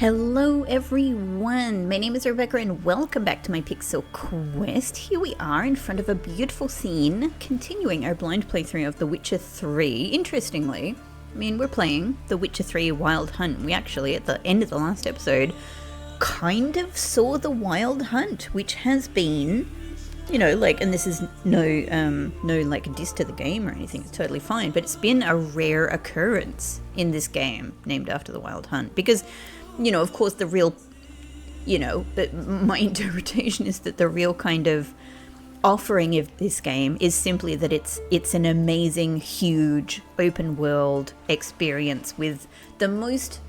Hello everyone, my name is Rebecca and welcome back to my Pixel Quest. Here we are in front of a beautiful scene, continuing our blind playthrough of The Witcher 3. Interestingly, we're playing The Witcher 3 Wild Hunt. We actually, at the end of the last episode, kind of saw the Wild Hunt, which has been, and this is no diss to the game or anything, it's totally fine, but it's been a rare occurrence in this game named after the Wild Hunt, because of course, the real, my interpretation is that the real kind of offering of this game is simply that it's an amazing, huge, open world experience with the most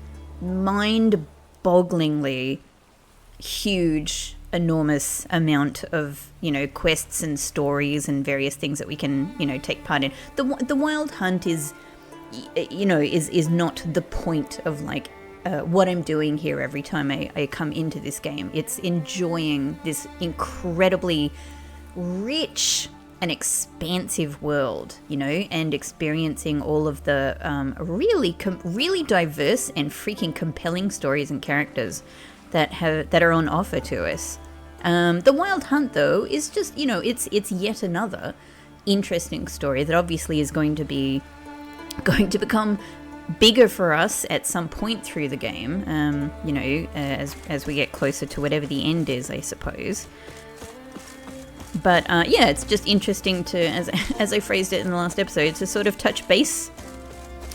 mind-bogglingly huge, enormous amount of, quests and stories and various things that we can, take part in. The Wild Hunt is not the point of, what I'm doing here every time I come into this game. It's enjoying this incredibly rich and expansive world, and experiencing all of the really diverse and freaking compelling stories and characters that are on offer to us. The Wild Hunt, though, is just, it's yet another interesting story that obviously is going to become bigger for us at some point through the game, as we get closer to whatever the end is, I suppose. But it's just interesting to, as I phrased it in the last episode, to sort of touch base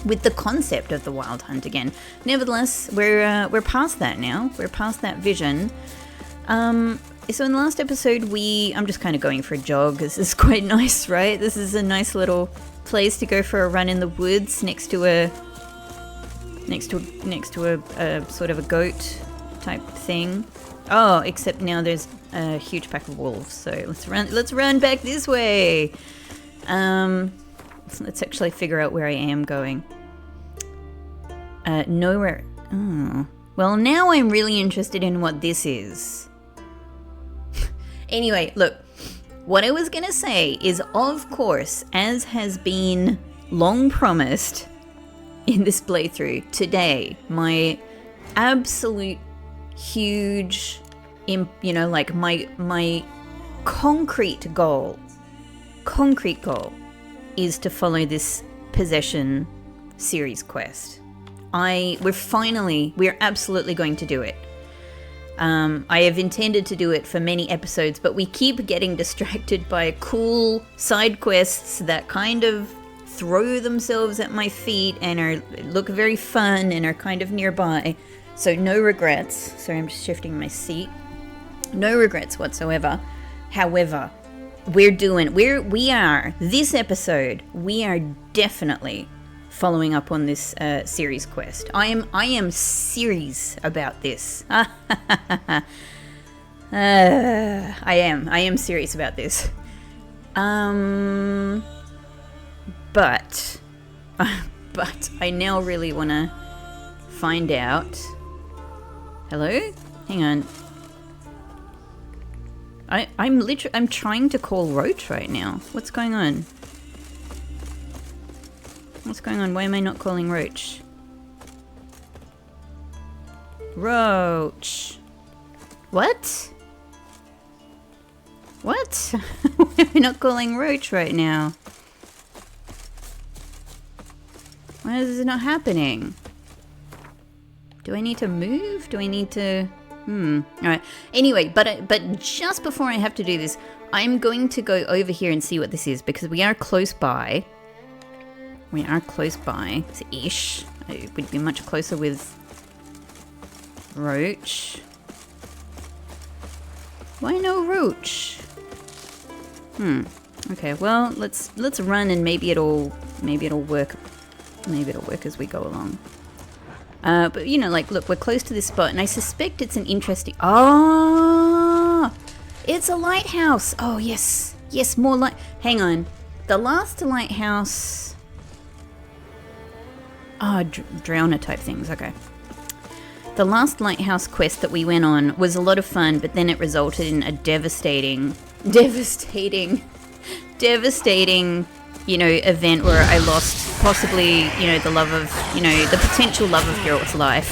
with the concept of the Wild Hunt again. Nevertheless, we're past that now. We're past that vision. So in the last episode, I'm just kind of going for a jog. This is quite nice, right? This is a nice little place to go for a run in the woods next to a sort of a goat type thing. Oh, except now there's a huge pack of wolves. So let's run back this way. Let's actually figure out where I am going. Nowhere. Oh. Well, now I'm really interested in what this is. Anyway, look. What I was gonna say is, of course, as has been long promised in this playthrough, today, my absolute huge, my concrete goal is to follow this possession series quest. We're absolutely going to do it. I have intended to do it for many episodes, but we keep getting distracted by cool side quests that kind of throw themselves at my feet and look very fun and are kind of nearby. So no regrets. Sorry, I'm just shifting my seat. No regrets whatsoever. However, this episode, we are definitely following up on this series quest. I am serious about this. I am serious about this. But I now really want to find out. Hello? Hang on. I'm trying to call Roach right now. What's going on? Why am I not calling Roach? Roach. What? Why am I not calling Roach right now? Why is it not happening? Do I need to move? Do I need to... Alright. Anyway, but just before I have to do this, I'm going to go over here and see what this is, because we are close by. Ish. I would be much closer with Roach. Why no Roach? Okay, well, let's run and maybe it'll work. Maybe it'll work as we go along. But look, we're close to this spot, and I suspect it's an interesting... Oh! It's a lighthouse! Oh, yes. Yes, more light... Hang on. The last lighthouse... Oh, drowner type things, okay. The last lighthouse quest that we went on was a lot of fun, but then it resulted in a devastating, event where I lost possibly, the love of, the potential love of Geralt's life.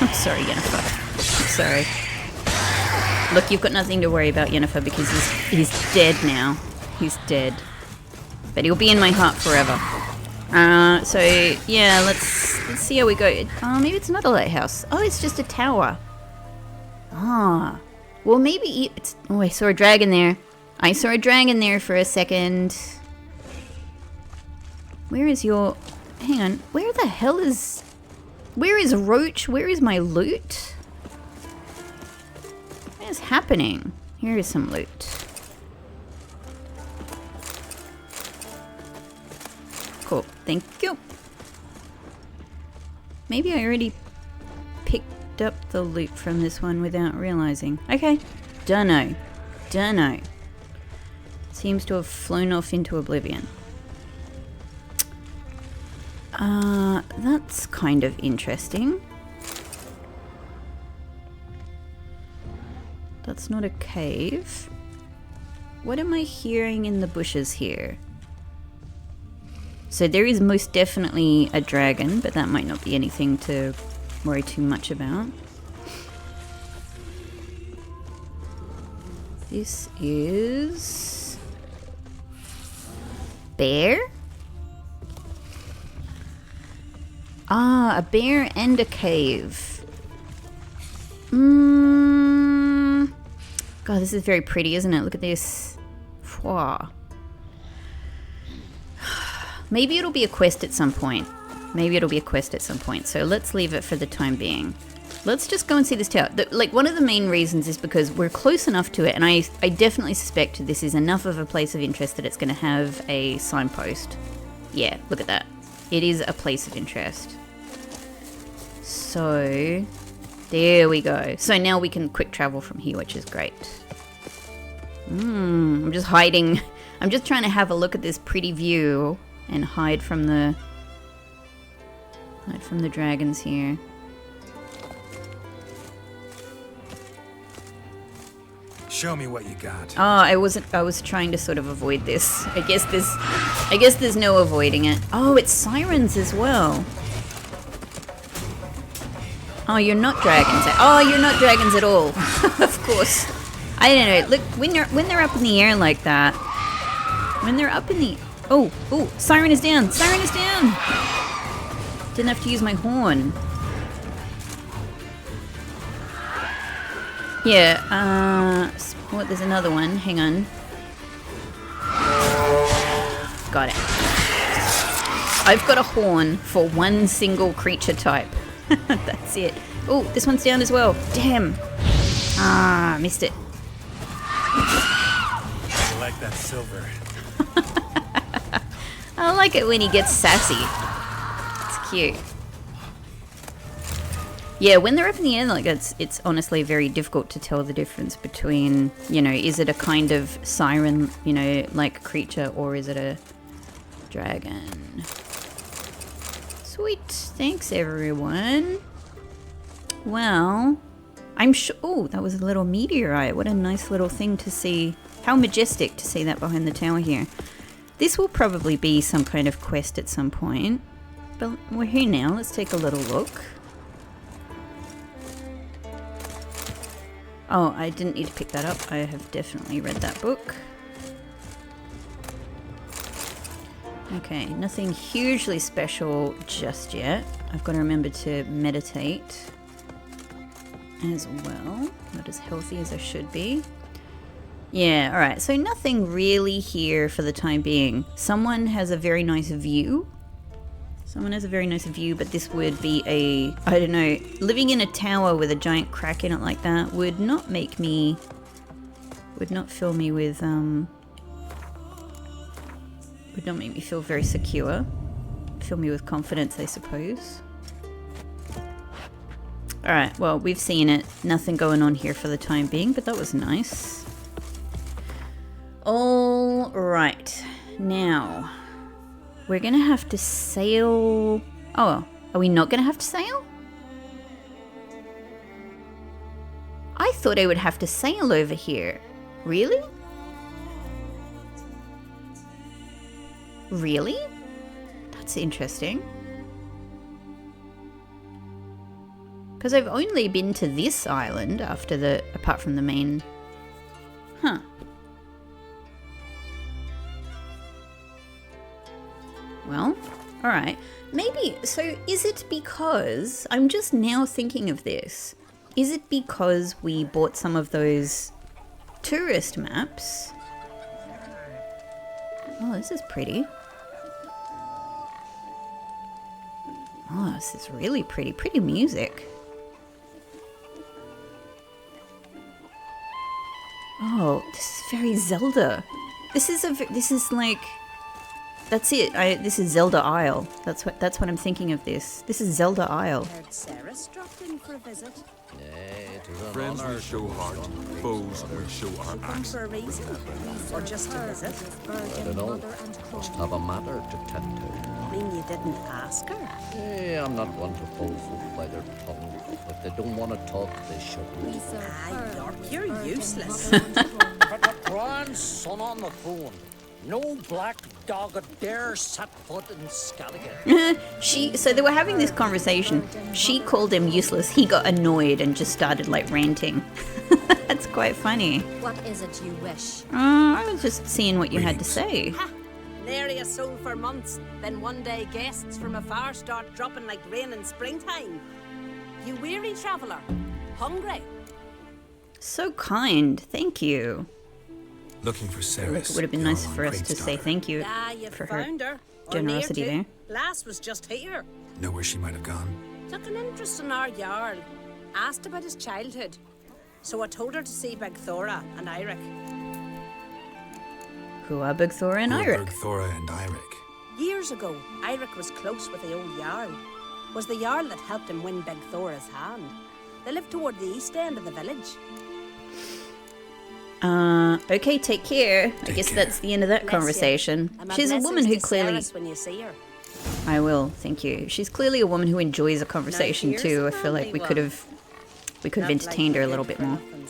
I'm sorry, Yennefer. I'm sorry. Look, you've got nothing to worry about, Yennefer, because he's dead now. He's dead. But he'll be in my heart forever. So yeah, let's see how we go. Oh, maybe it's not a lighthouse. Oh, it's just a tower. Ah, well maybe it's. Oh, I saw a dragon there. I saw a dragon there for a second. Where is your? Hang on. Where the hell is? Where is Roach? Where is my loot? What is happening? Here is some loot. Cool, thank you. Maybe I already picked up the loot from this one without realizing. Okay, dunno. Seems to have flown off into oblivion. That's kind of interesting. That's not a cave. What am I hearing in the bushes here? So there is most definitely a dragon, but that might not be anything to worry too much about. This is... bear? Ah, a bear and a cave. God, this is very pretty, isn't it? Look at this. Wow. Maybe it'll be a quest at some point. So let's leave it for the time being. Let's just go and see this tower. Like, one of the main reasons is because we're close enough to it, and I definitely suspect this is enough of a place of interest that it's going to have a signpost. Yeah, look at that. It is a place of interest. So, there we go. So now we can quick travel from here, which is great. I'm just hiding. I'm just trying to have a look at this pretty view and hide from the dragons here. Show me what you got. Oh, I was trying to sort of avoid this. I guess there's no avoiding it. Oh, it's sirens as well. Oh, you're not dragons. Oh, you're not dragons at all. Of course. I don't know. Look, when they're up in the air like that. When they're up in the... Oh, siren is down. Siren is down. Didn't have to use my horn. Yeah, what, there's another one. Hang on. Got it. I've got a horn for one single creature type. That's it. Oh, this one's down as well. Damn. Ah, missed it. I like that silver. I like it when he gets sassy. It's cute. Yeah, when they're up in the air like that, it's honestly very difficult to tell the difference between, you know, is it a kind of siren, you know, like creature, or is it a dragon? Sweet. Thanks, everyone. Well, I'm sure... Oh, that was a little meteorite. What a nice little thing to see. How majestic to see that behind the tower here. This will probably be some kind of quest at some point. But we're here now. Let's take a little look. Oh, I didn't need to pick that up. I have definitely read that book. Okay, nothing hugely special just yet. I've got to remember to meditate as well. Not as healthy as I should be. Yeah, alright, so nothing really here for the time being. Someone has a very nice view. But this would be a, I don't know, living in a tower with a giant crack in it like that would not make me, would not fill me with, would not make me feel very secure. Fill me with confidence, I suppose. Alright, well, we've seen it. Nothing going on here for the time being, but that was nice. Alright, now... we're gonna have to sail... Oh, are we not gonna have to sail? I thought I would have to sail over here. Really? Really? That's interesting. Because I've only been to this island apart from the main. Huh. Well, alright. Maybe, so is it because, I'm just now thinking of this, is it because we bought some of those tourist maps? Oh, this is pretty. Oh, this is really pretty. Pretty music. Oh, this is very Zelda. This is like, that's it. This is Zelda Isle. That's what I'm thinking of this. This is Zelda Isle. Heard Cerys dropped in for a visit. Friends we show heart, foes we show our Come axe. for a reason, or just to visit. I don't know. Must have a matter to tend to. I mean, you didn't ask her. I'm not one to pull folk by their tongue. If they don't want to talk, they shouldn't. You're useless. Grandson on the phone. No black dog dare set foot in Scalligan. So they were having this conversation. She called him useless. He got annoyed and just started like ranting. That's quite funny. What is it you wish? I was just seeing what you had to say. Ha! Nary a soul for months. Then one day guests from afar start dropping like rain in springtime. You weary traveller? Hungry? So kind. Thank you. Looking for Cerys. Look, it would have been nice for us to say thank you You for her found her. Or generosity near there. to. Lass was just here. Know where she might have gone? Took an interest in our Jarl. Asked about his childhood. So I told her to see Begthora and Eirik. Who are Bugthora and Eirik? Thora and Eirik. Years ago, Eirik was close with the old Jarl. Was the Jarl that helped him win Begthora's hand. They lived toward the east end of the village. Okay, take care. I guess care. that's the end of that Bless conversation. you. And my She's a woman blessings who to clearly... Cerys when you see her. I will, thank you. She's clearly a woman who enjoys a conversation here's too. a I feel like we handy could one. have Not entertained like her a you little did bit more. for nothing,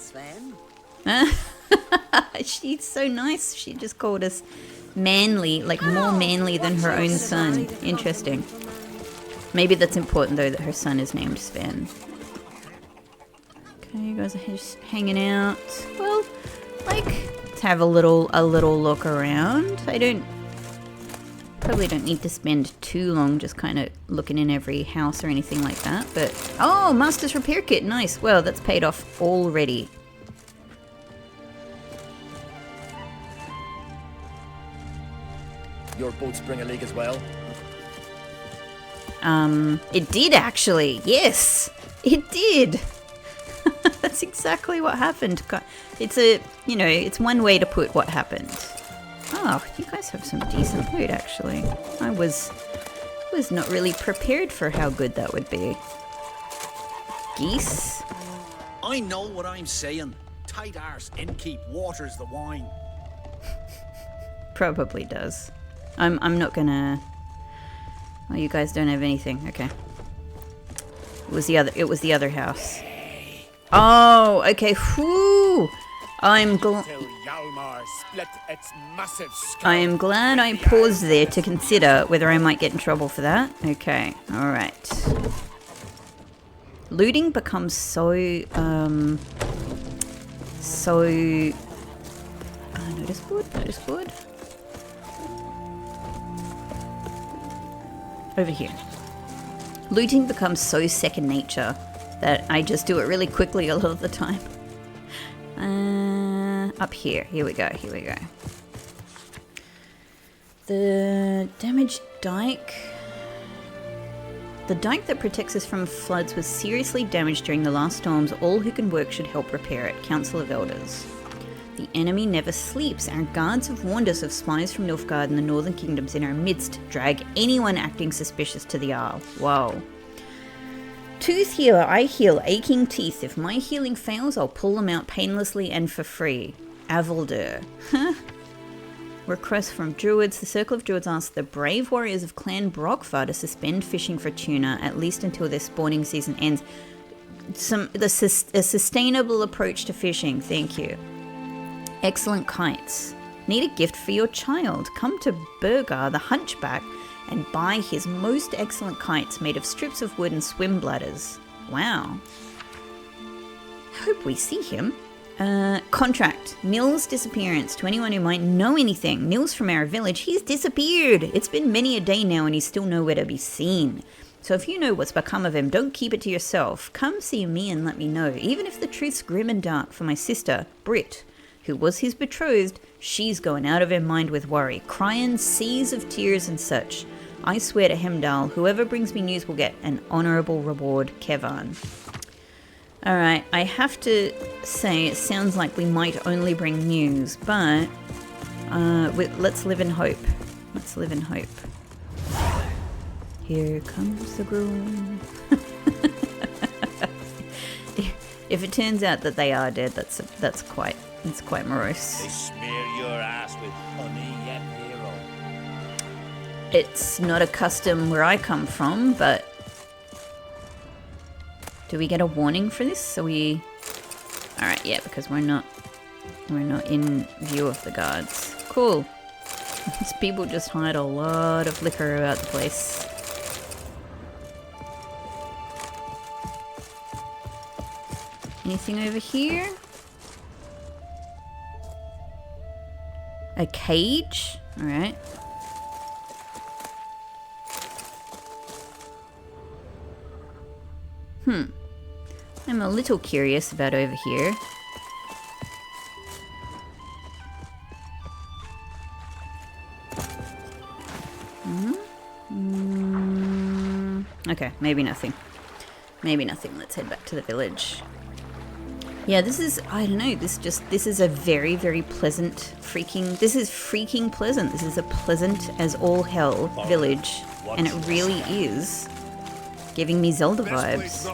Sven. She's so nice. She just called us manly, like more manly than her own son. Interesting. Maybe that's important though, that her son is named Sven. Okay, you guys are just hanging out. Well, like, let's have a little look around. Probably don't need to spend too long just kind of looking in every house or anything like that, but... Oh, Master's Repair Kit, nice. Well, that's paid off already. Your boat spring a leak as well? It did actually, yes! It did! That's exactly what happened. It's one way to put what happened. Oh, you guys have some decent loot, actually. I was not really prepared for how good that would be. Geese? I know what I'm saying. Tight arse, innkeep, waters the wine. Probably does. I'm not gonna... Oh, you guys don't have anything. Okay. It was the other house. Oh, okay. Whew! I am glad I paused there to consider whether I might get in trouble for that. Okay, alright. Looting becomes so... notice board. Over here. Looting becomes so second nature that I just do it really quickly a lot of the time. Up here. Here we go. The damaged dike. The dike that protects us from floods was seriously damaged during the last storms. All who can work should help repair it. Council of Elders. The enemy never sleeps. Our guards have warned us of spies from Nilfgaard and the northern kingdoms in our midst. Drag anyone acting suspicious to the Isle. Whoa. Tooth healer, I heal aching teeth. If my healing fails, I'll pull them out painlessly and for free. Avaldur. Request from Druids. The Circle of Druids asks the brave warriors of Clan Brockvar to suspend fishing for tuna, at least until their spawning season ends. A sustainable approach to fishing. Thank you. Excellent kites. Need a gift for your child? Come to Burgar the Hunchback and buy his most excellent kites made of strips of wood and swim bladders. Wow. Hope we see him. Contract. Nils' disappearance. To anyone who might know anything, Nils from our village, he's disappeared. It's been many a day now and he's still nowhere to be seen. So if you know what's become of him, don't keep it to yourself. Come see me and let me know, even if the truth's grim and dark. For my sister, Britt, who was his betrothed, she's going out of her mind with worry, crying seas of tears and such. I swear to Hemdall, whoever brings me news will get an honourable reward, Kevan. Alright, I have to say it sounds like we might only bring news, but let's live in hope. Let's live in hope. Here comes the groom. If it turns out that they are dead, that's quite morose. They smear your ass with honey yet, hero. It's not a custom where I come from, but do we get a warning for this? Are we? All right, yeah, because we're not in view of the guards. Cool. These people just hide a lot of liquor about the place. Anything over here? A cage? Alright. I'm a little curious about over here. Okay, maybe nothing. Maybe nothing. Let's head back to the village. Yeah, this is, I don't know, this is a very, very pleasant this is freaking pleasant. This is a pleasant as all hell village, and it really is giving me Zelda vibes.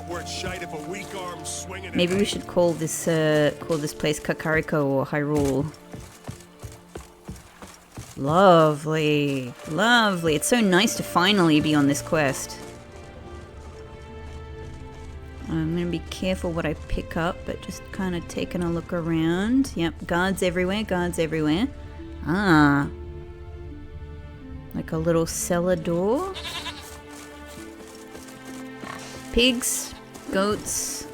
Maybe we should call this place Kakariko or Hyrule. Lovely, lovely. It's so nice to finally be on this quest. I'm going to be careful what I pick up, but just kind of taking a look around. Yep, guards everywhere, guards everywhere. Ah. Like a little cellar door. Pigs, goats,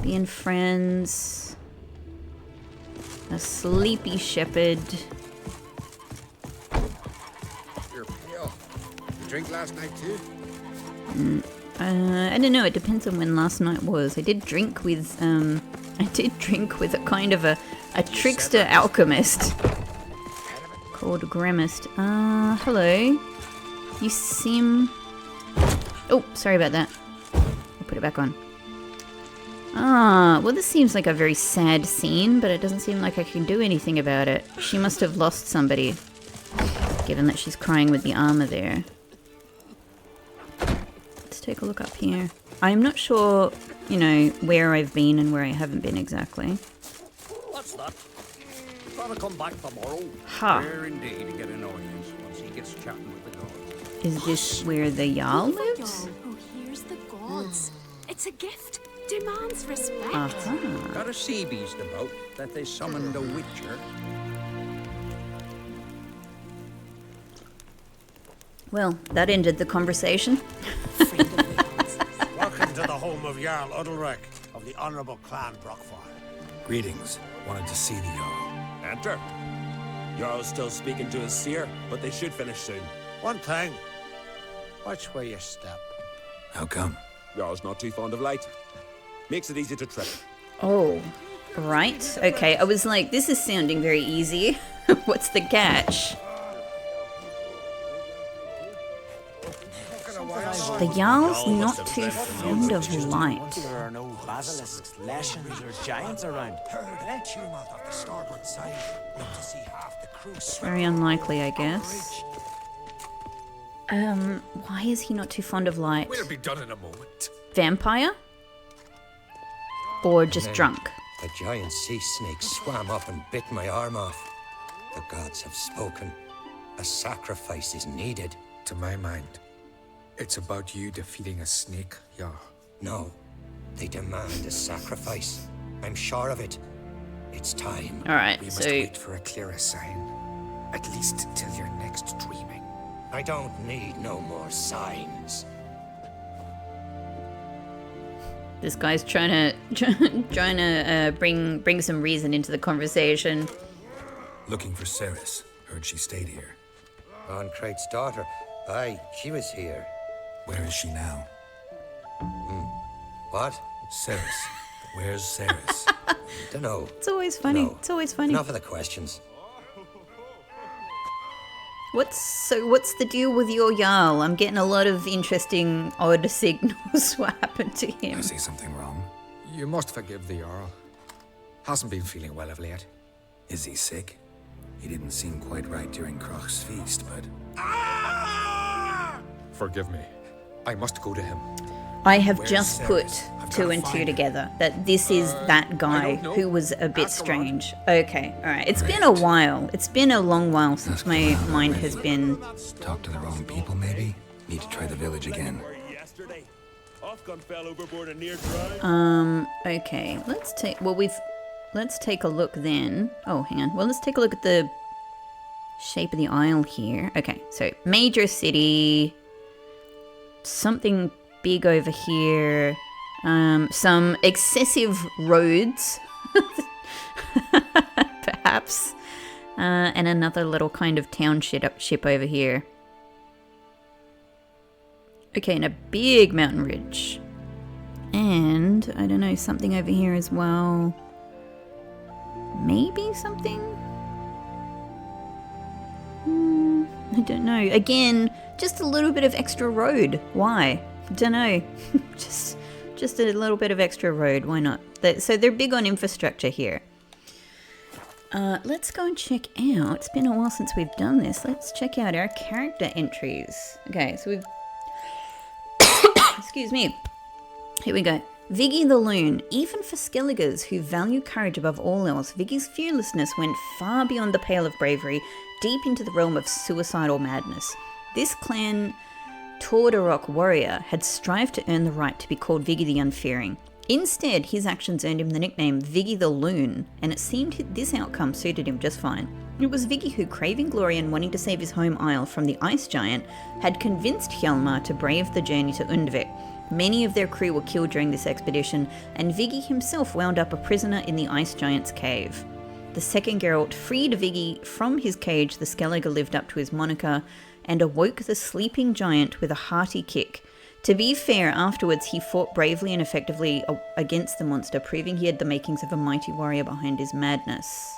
being friends. A sleepy shepherd. You're pale. You drink last night too? I don't know, it depends on when last night was. I did drink with a kind of a trickster alchemist called Grimmist. Hello. You seem... Oh, sorry about that. I'll put it back on. Well, this seems like a very sad scene, but it doesn't seem like I can do anything about it. She must have lost somebody, given that she's crying with the armor there. Take a look up here. I'm not sure, you know, where I've been and where I haven't been exactly. What's that? Gotta come back tomorrow. Ha. Rare indeed to get an audience once he gets chatting with the gods. Is this where the Jarl lives? Oh, here's the gods. It's a gift. Demands respect. Uh-huh. Got a sea beast about that they summoned a witcher. Well, that ended the conversation. Welcome to the home of Jarl Udalrek of the Honourable Clan Brockfire. Greetings. Wanted to see the Jarl. Enter. Jarl's still speaking to his seer, but they should finish soon. One thing, watch where you step. How come? Jarl's not too fond of light. Makes it easy to trip. Oh, right. Okay, I was like, this is sounding very easy. What's the catch? The Jarl's not too fond of light. There are no basilisks, leshens, or giants around. Very unlikely, I guess. Why is he not too fond of light? We'll be done in a moment. Vampire? Or just drunk? A giant sea snake swam up and bit my arm off. The gods have spoken. A sacrifice is needed. To my mind, it's about you defeating a snake, Jarl. No, they demand a sacrifice. I'm sure of it. It's time. Alright, We so... must wait for a clearer sign. At least till your next dreaming. I don't need no more signs. This guy's trying to bring some reason into the conversation. Looking for Cerys. Heard she stayed here. On Crate's daughter. Aye, she was here. Where is she now? What? Cerys. Where's Cerys? Dunno. It's always funny. No. It's always funny. Enough of the questions. What's the deal with your Jarl? I'm getting a lot of interesting odd signals. What happened to him? I see something wrong. You must forgive the Jarl. Hasn't been feeling well of late. Is he sick? He didn't seem quite right during Crach's feast, but... Forgive me. I must go to him. I have Where's just Cerys? put I've two gotta and two find her. together that this is that guy don't know. who was a bit Ask around. strange. Okay, alright. It's been a while. It's been a long while since my mind has been... Talk to the wrong people, maybe? Need to try the village again. Okay, let's take... Well, let's take a look then. Oh, hang on. Well, let's take a look at the shape of the isle here. Okay, so major city... Something big over here. Some excessive roads. Perhaps. And another little kind of township over here. Okay, and a big mountain ridge. And, I don't know, something over here as well. Maybe something? I don't know. Again, just a little bit of extra road. Why? Don't know. just a little bit of extra road. Why not? So they're big on infrastructure here. Let's go and check out. It's been a while since we've done this. Let's check out our character entries. Okay, so we've... Excuse me. Here we go. Viggy the Loon. Even for Skelligers who value courage above all else, Viggy's fearlessness went far beyond the pale of bravery, deep into the realm of suicidal madness. This clan Tordarok warrior had strived to earn the right to be called Viggy the Unfearing. Instead, his actions earned him the nickname Viggy the Loon, and it seemed this outcome suited him just fine. It was Viggy who, craving glory and wanting to save his home isle from the ice giant, had convinced Hjalmar to brave the journey to Undvik. Many of their crew were killed during this expedition, and Viggy himself wound up a prisoner in the ice giant's cave. The second Geralt freed Viggy from his cage. The Skelliger lived up to his moniker and awoke the sleeping giant with a hearty kick. To be fair, afterwards he fought bravely and effectively against the monster, proving he had the makings of a mighty warrior behind his madness.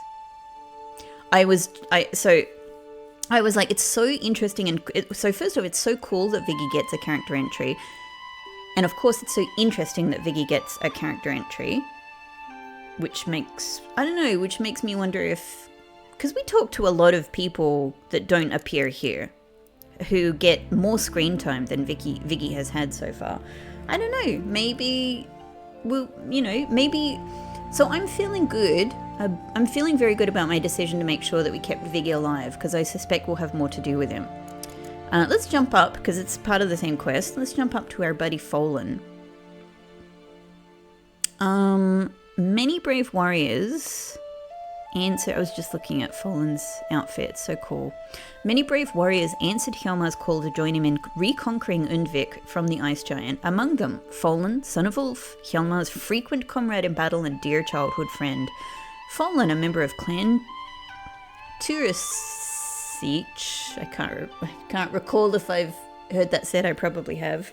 I was like, it's so interesting, and so first off, it's so cool that Viggy gets a character entry, and of course it's so interesting that Viggy gets a character entry, which makes me wonder if, because we talk to a lot of people that don't appear here, who get more screen time than Viggy has had so far. I don't know, maybe, well, maybe, so I'm feeling good. I'm feeling very good about my decision to make sure that we kept Viggy alive, because I suspect we'll have more to do with him. Let's jump up, because it's part of the same quest. Let's jump up to our buddy Folan. Many brave warriors answer. I was just looking at Folan's outfit. It's so cool. Many brave warriors answered Hjalmar's call to join him in reconquering Undvik from the ice giant. Among them, Folan, son of Ulf, Hjalmar's frequent comrade in battle and dear childhood friend. Folan, a member of Clan Turisic. I can't recall if I've heard that said. I probably have.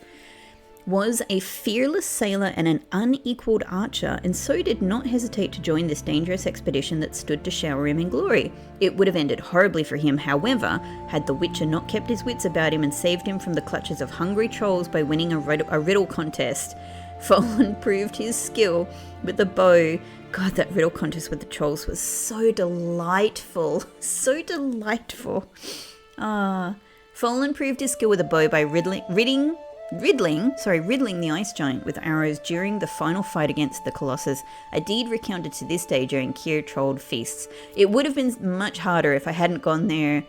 Was a fearless sailor and an unequalled archer, and so did not hesitate to join this dangerous expedition that stood to shower him in glory. It would have ended horribly for him, however, had the Witcher not kept his wits about him and saved him from the clutches of hungry trolls by winning a riddle contest. Folan proved his skill with the bow. God, that riddle contest with the trolls was so delightful. So delightful. Folan proved his skill with a bow by riddling the ice giant with arrows during the final fight against the Colossus, a deed recounted to this day during Kier Trolled feasts. It would have been much harder if I hadn't gone there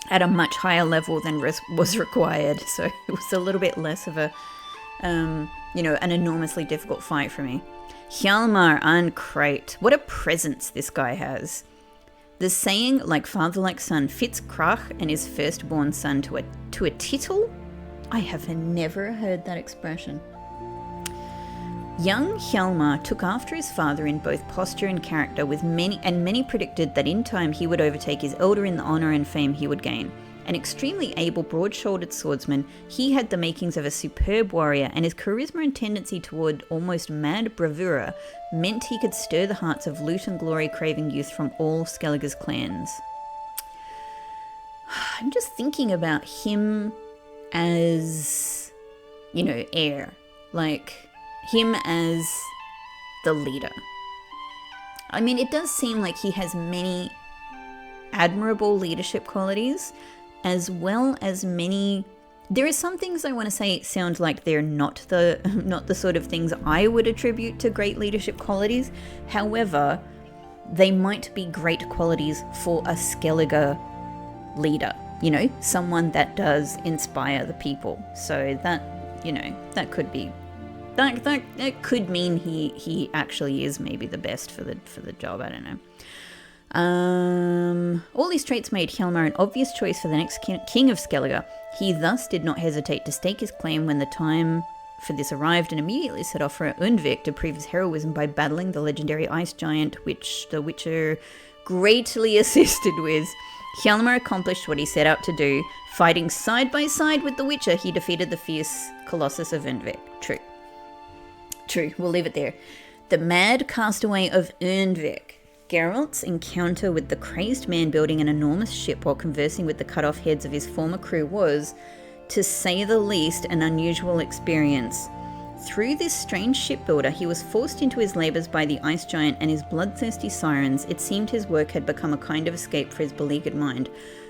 at a much higher level than was required, so it was a little bit less of a, an enormously difficult fight for me. Hjalmar and Crate. What a presence this guy has. The saying, like father like son, fits Krach and his firstborn son to a tittle? I have never heard that expression. Young Hjalmar took after his father in both posture and character, with many predicted that in time he would overtake his elder in the honor and fame he would gain. An extremely able, broad-shouldered swordsman, he had the makings of a superb warrior, and his charisma and tendency toward almost mad bravura meant he could stir the hearts of loot and glory-craving youth from all Skellige's clans. I'm just thinking about him as, you know, heir. Like, him as the leader. I mean, it does seem like he has many admirable leadership qualities, as well as many... There are some things I want to say sound like they're not the sort of things I would attribute to great leadership qualities. However, they might be great qualities for a Skellige leader. You know, someone that does inspire the people. So that, you know, that could be... That could mean he actually is maybe the best for the job. I don't know. All these traits made Hjalmar an obvious choice for the next king of Skellige. He thus did not hesitate to stake his claim when the time for this arrived, and immediately set off for Undvik to prove his heroism by battling the legendary ice giant, which the Witcher greatly assisted with. Hjalmar accomplished what he set out to do. Fighting side by side with the Witcher, he defeated the fierce Colossus of Undvik. True, we'll leave it there. The mad castaway of Undvik. Geralt's encounter with the crazed man building an enormous ship while conversing with the cut-off heads of his former crew was, to say the least, an unusual experience. Through this strange shipbuilder, he was forced into his labours by the ice giant and his bloodthirsty sirens. It seemed his work had become a kind of escape for his beleaguered mind.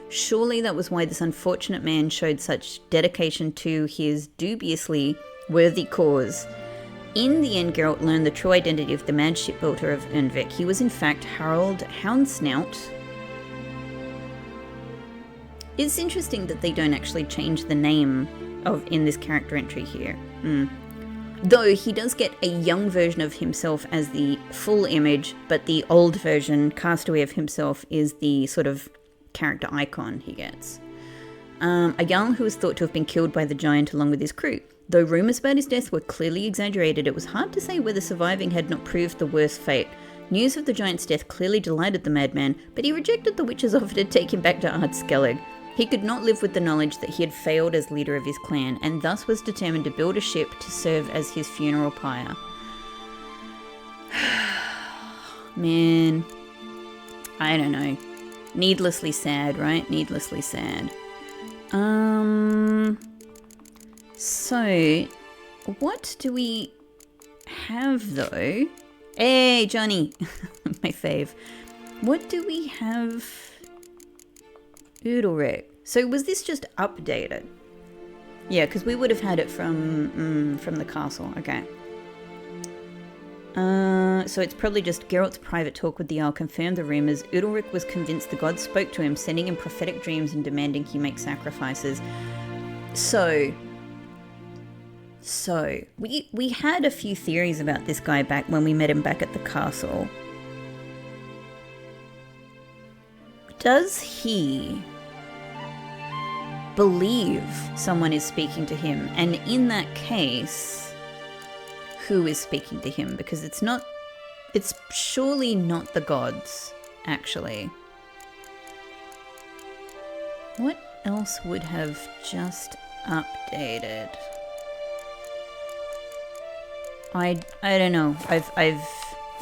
Surely that was why this unfortunate man showed such dedication to his dubiously worthy cause. In the end, Geralt learned the true identity of the mad shipbuilder of Undvik. He was in fact Harold Houndsnout. It's interesting that they don't actually change the name in this character entry here. Though he does get a young version of himself as the full image, but the old version, castaway of himself, is the sort of character icon he gets. A Jarl who was thought to have been killed by the giant along with his crew. Though rumours about his death were clearly exaggerated, it was hard to say whether surviving had not proved the worst fate. News of the giant's death clearly delighted the madman, but he rejected the witch's offer to take him back to Skellige. He could not live with the knowledge that he had failed as leader of his clan, and thus was determined to build a ship to serve as his funeral pyre. Man, I don't know. Needlessly sad, right? Needlessly sad. So, what do we have though? Hey, Johnny! My fave. What do we have? Udalric. So was this just updated? Yeah, because we would have had it from the castle. Okay. So it's probably just Geralt's private talk with the Jarl confirmed the rumours. Udalric was convinced the gods spoke to him, sending him prophetic dreams and demanding he make sacrifices. So we had a few theories about this guy back when we met him back at the castle. Does he believe someone is speaking to him? And in that case, who is speaking to him? Because it's surely not the gods, actually. What else would have just updated? I don't know. I've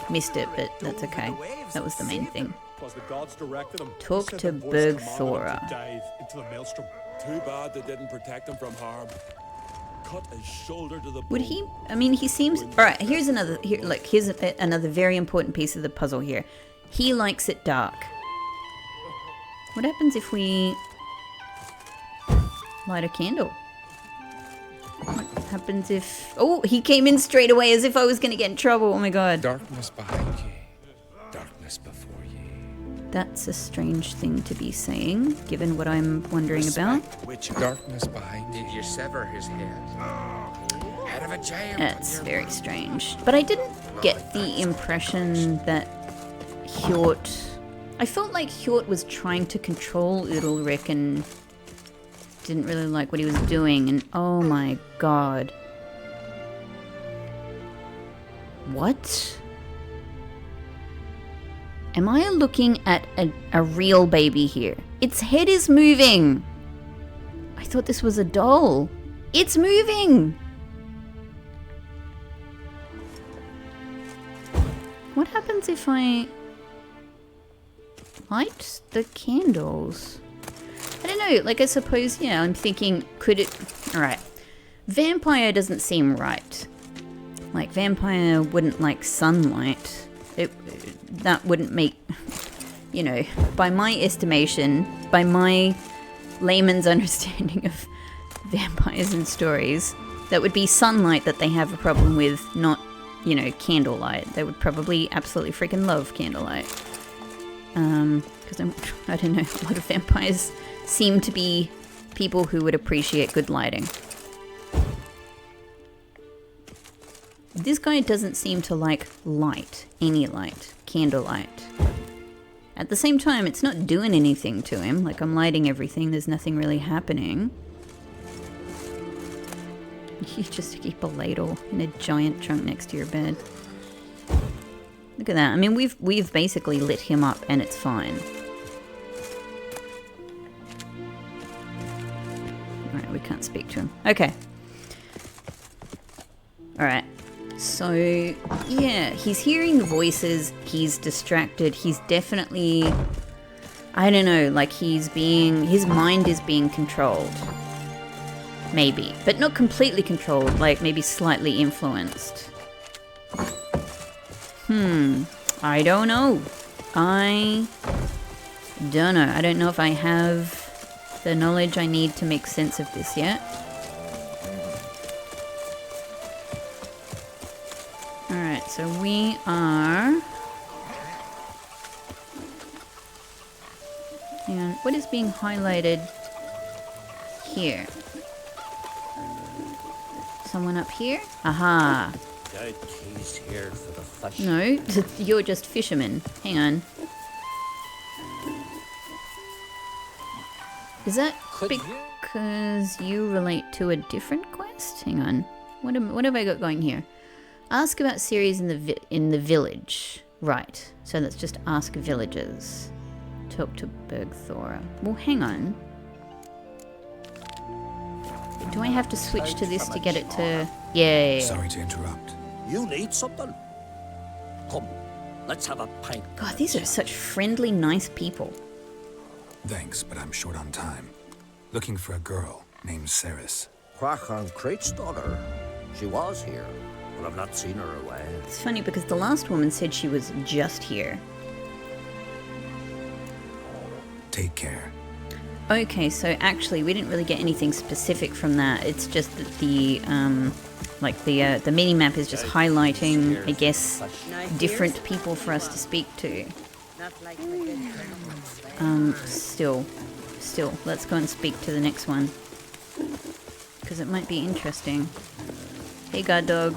missed it, but that's okay. That was the main thing. Talk to Bergthora. Too bad they didn't protect him from harm. Cut his shoulder to the bone. Would he? I mean, he seems. All right. Here's another very important piece of the puzzle here. He likes it dark. What happens if we light a candle? What happens if... Oh, he came in straight away as if I was going to get in trouble. Oh my god. Darkness behind ye. Darkness before ye. That's a strange thing to be saying, given what I'm wondering about. Which darkness behind ye. Did you sever his head? Head of a giant. That's very strange. But I didn't get the impression that Hjort... I felt like Hjort was trying to control Udalric and didn't really like what he was doing, and oh my god. What? Am I looking at a real baby here? Its head is moving. I thought this was a doll. It's moving. What happens if I light the candles? I don't know, like I suppose, yeah, I'm thinking, could it... Alright. Vampire doesn't seem right. Like, vampire wouldn't like sunlight. That wouldn't make... You know, by my estimation, by my layman's understanding of vampires and stories, that would be sunlight that they have a problem with, not, you know, candlelight. They would probably absolutely freaking love candlelight. Because I don't know, a lot of vampires seem to be people who would appreciate good lighting. This guy doesn't seem to like light, any light, candlelight. At the same time, it's not doing anything to him. Like, I'm lighting everything, there's nothing really happening. You just keep a ladle in a giant trunk next to your bed. Look at that. I mean, we've basically lit him up and it's fine. Alright, we can't speak to him. Okay. Alright. So, yeah, he's hearing the voices, he's distracted, he's definitely... I don't know, like his mind is being controlled. Maybe. But not completely controlled, like maybe slightly influenced. I don't know. I don't know. I don't know if I have the knowledge I need to make sense of this yet. Alright, so we are... Hang on, what is being highlighted here? Someone up here? Aha! He's here for the fish. No, you're just fishermen. Hang on. Is that because you relate to a different quest? Hang on. What have I got going here? Ask about Cerys in the village. Right. So let's just ask villagers. Talk to Bergthora. Well, hang on. Do I have to switch to this to get it to... Yeah. Sorry to interrupt. You need something? Come, let's have a pint. God, these are such friendly, nice people. Thanks, but I'm short on time. Looking for a girl named Cerys. Crachan Crate's daughter. She was here, but I've not seen her away. It's funny because the last woman said she was just here. Take care. Okay, so actually we didn't really get anything specific from that. It's just that the the mini-map is just highlighting, I guess, different people for us to speak to. Still, let's go and speak to the next one. Because it might be interesting. Hey, guard dog.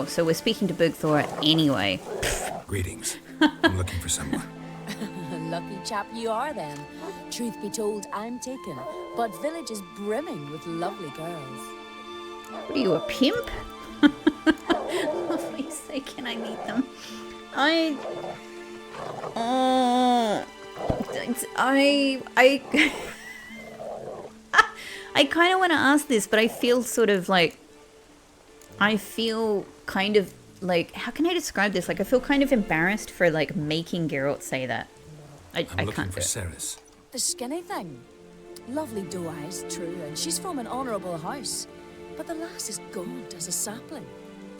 So we're speaking to Bergthora anyway. Greetings. I'm looking for someone. Lucky chap you are then. Truth be told, I'm taken, but village is brimming with lovely girls. What are you, a pimp? Lovely say, can I meet them? I kind of want to ask this, but I feel sort of like... I feel kind of like... How can I describe this? Like, I feel kind of embarrassed for, like, making Geralt say that. I can't do it. Cerys. The skinny thing. Lovely doe eyes, true, and she's from an honourable house. But the lass is gaunt as a sapling.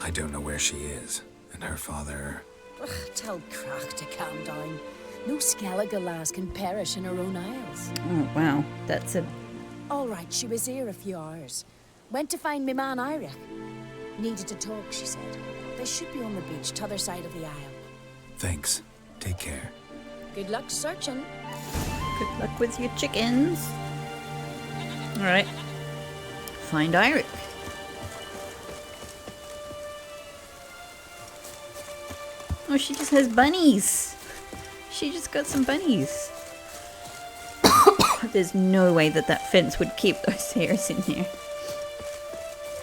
I don't know where she is, and her father... Ugh, tell Crach to calm down. No Skellige lass can perish in her own isles. Oh, wow. That's a... All right, she was here a few hours. Went to find me man Iric. Needed to talk, she said. They should be on the beach, t'other side of the isle. Thanks. Take care. Good luck searching. Good luck with your chickens. Alright. Find Iric. Oh, she just has bunnies. She just got some bunnies. There's no way that fence would keep those hairs in there.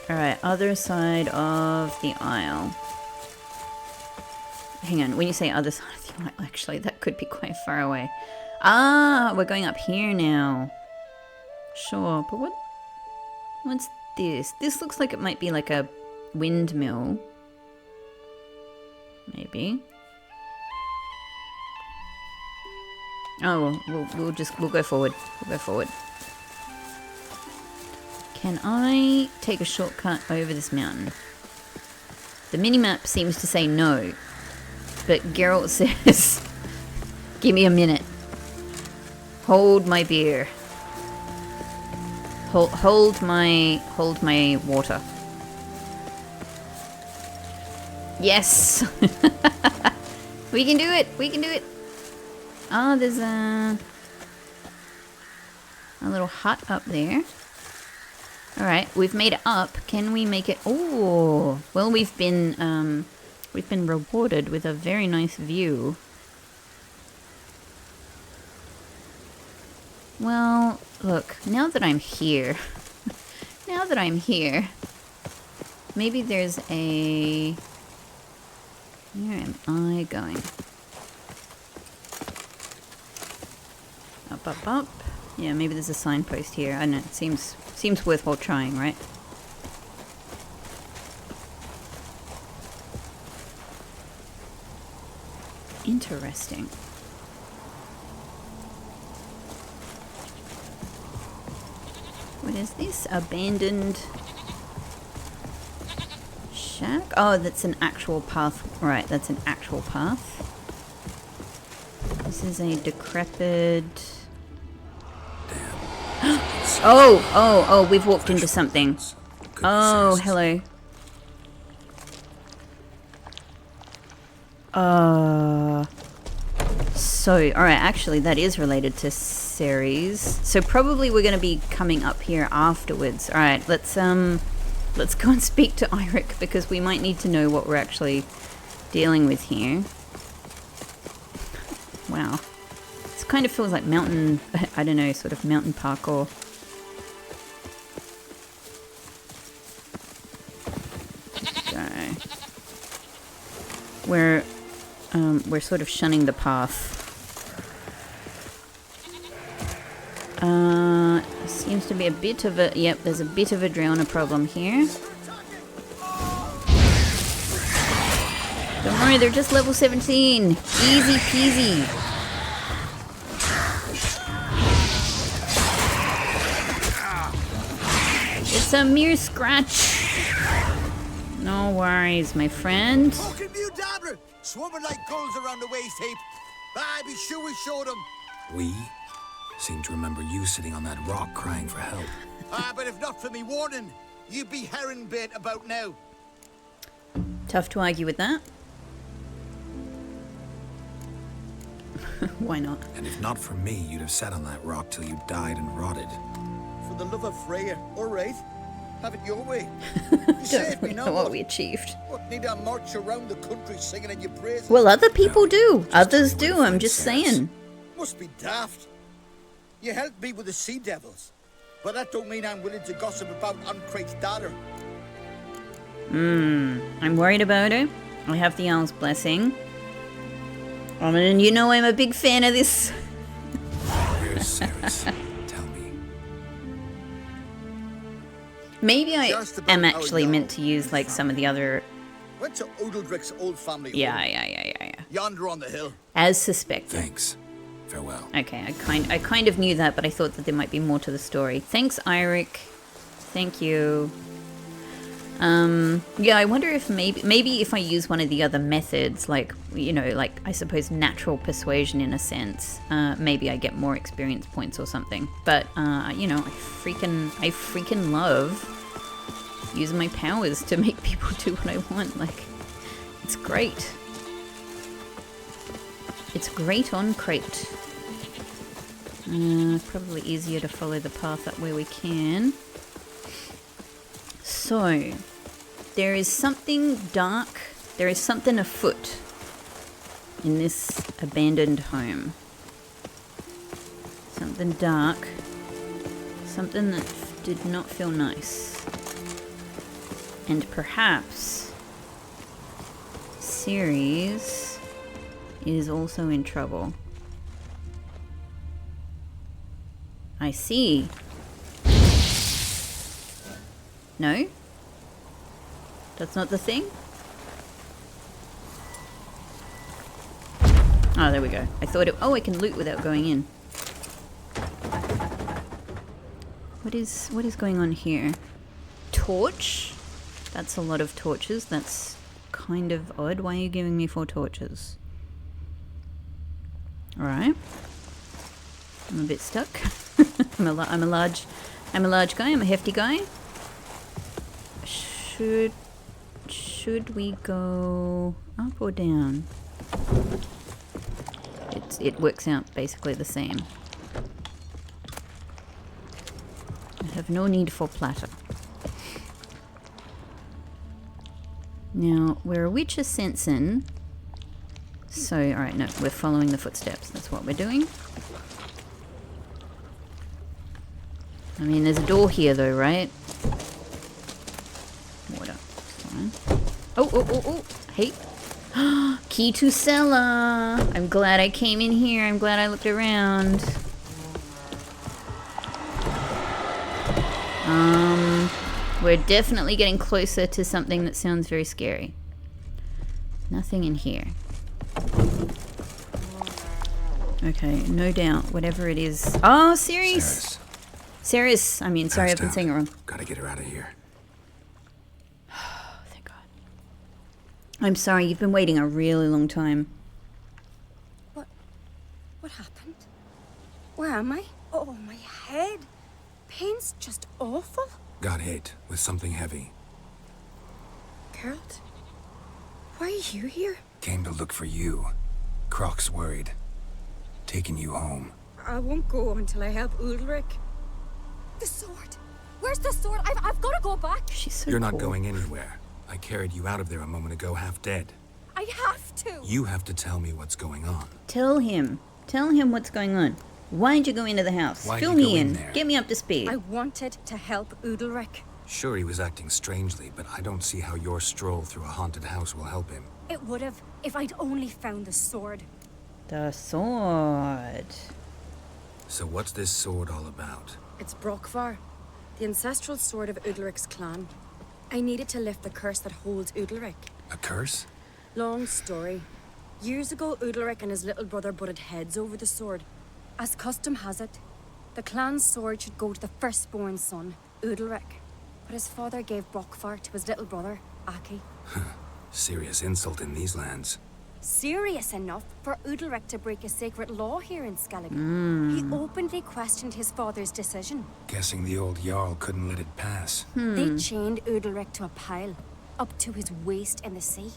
Alright, other side of the aisle. Hang on, when you say other side of the aisle, actually, that could be quite far away. Ah, we're going up here now. Sure, but what's this? This looks like it might be like a windmill. Maybe. Oh, we'll go forward. We'll go forward. Can I take a shortcut over this mountain? The minimap seems to say no, but Geralt says, give me a minute. Hold my beer. Hold my water. Yes! We can do it! We can do it! Oh, there's a little hut up there. Alright, we've made it up. Can we make it... Oh! Well, we've been rewarded with a very nice view. Well, look, now that I'm here... now that I'm here... Maybe there's a... Where am I going? Up, up, up. Yeah, maybe there's a signpost here. I don't know, it seems worthwhile trying, right? Interesting. What is this? Abandoned shack? Oh, that's an actual path. Right, that's an actual path. This is a decrepit... Oh, we've walked into something. Oh, hello. So, alright, actually that is related to Cerys. So probably we're going to be coming up here afterwards. Alright, let's go and speak to Eirik because we might need to know what we're actually dealing with here. Wow. This kind of feels like mountain, I don't know, sort of mountain parkour. So, we're sort of shunning the path. Seems to be a bit of a... Yep, there's a bit of a drowner problem here. Don't worry, they're just level 17. Easy peasy. It's a mere scratch. No worries, my friend. Swimming like gulls around the waist heap. I'd be sure we showed them. We seem to remember you sitting on that rock crying for help. But if not for me warning, you'd be herring bait about now. Tough to argue with that. Why not? And if not for me, you'd have sat on that rock till you died and rotted. For the love of Freya, all right. Have it your way. You don't really know what we achieved. What, need I march around the country singing in your praise? Well, other people do. Others do, I'm just saying. Must be daft. You helped me with the sea devils. But that don't mean I'm willing to gossip about Uncrate's daughter. I'm worried about her. I have the Owl's blessing. And you know I'm a big fan of this. Where's Cerys? Tell me. Maybe I am actually meant to use like some of the other... Went to Odeldrick's old family home. Yeah. Yonder on the hill. As suspected. Thanks. Farewell. Okay, I kind of knew that, but I thought that there might be more to the story. Thanks, Eirik. Thank you. Yeah, I wonder if maybe if I use one of the other methods, like, you know, like, I suppose natural persuasion in a sense, maybe I get more experience points or something. But, you know, I freaking love using my powers to make people do what I want. Like, it's great. It's great on Crate. Probably easier to follow the path up where we can. So, there is something dark, there is something afoot in this abandoned home. Something dark, something that did not feel nice. And perhaps Cerys is also in trouble. I see. No? That's not the thing? Oh, there we go. I thought it... Oh, I can loot without going in. What is going on here? Torch? That's a lot of torches. That's kind of odd. Why are you giving me 4 torches? Alright. I'm a bit stuck. I'm a large guy. I'm a hefty guy. Should we go up or down? It works out basically the same. I have no need for platter. Now, we're a witch assassin. So, alright, no, we're following the footsteps. That's what we're doing. I mean, there's a door here though, right? Water. Fine. Oh, hey. Key to cellar. I'm glad I came in here. I'm glad I looked around. We're definitely getting closer to something that sounds very scary. Nothing in here. Okay, no doubt. Whatever it is. Oh, Cerys! Cerys. I mean, sorry, I've been saying it wrong. Gotta get her out of here. Thank God. I'm sorry, you've been waiting a really long time. What happened? Where am I? Oh, my head. Pain's just awful. Got hit with something heavy. Geralt, why are you here? Came to look for you. Croc's worried. Taking you home. I won't go until I help Ulrich. The sword. Where's the sword? I've got to go back. She's so You're not cool. going anywhere. I carried you out of there a moment ago, half dead. I have to. You have to tell me what's going on. Tell him. Tell him what's going on. Why'd you go into the house? Why'd Fill you me go in in. there? Get me up to speed. I wanted to help Ulrich. Sure, he was acting strangely, but I don't see how your stroll through a haunted house will help him. It would have if I'd only found the sword. The sword. So what's this sword all about? It's Brokvar, the ancestral sword of Udalric's clan. I needed to lift the curse that holds Udalric. A curse? Long story. Years ago, Udalric and his little brother butted heads over the sword. As custom has it, the clan's sword should go to the firstborn son, Udalric. But his father gave Brokvar to his little brother, Aki. Serious insult in these lands. Serious enough for Udalric to break a sacred law here in Skellige. He openly questioned his father's decision. Guessing the old Jarl couldn't let it pass. They chained Udalric to a pile, up to his waist in the sea.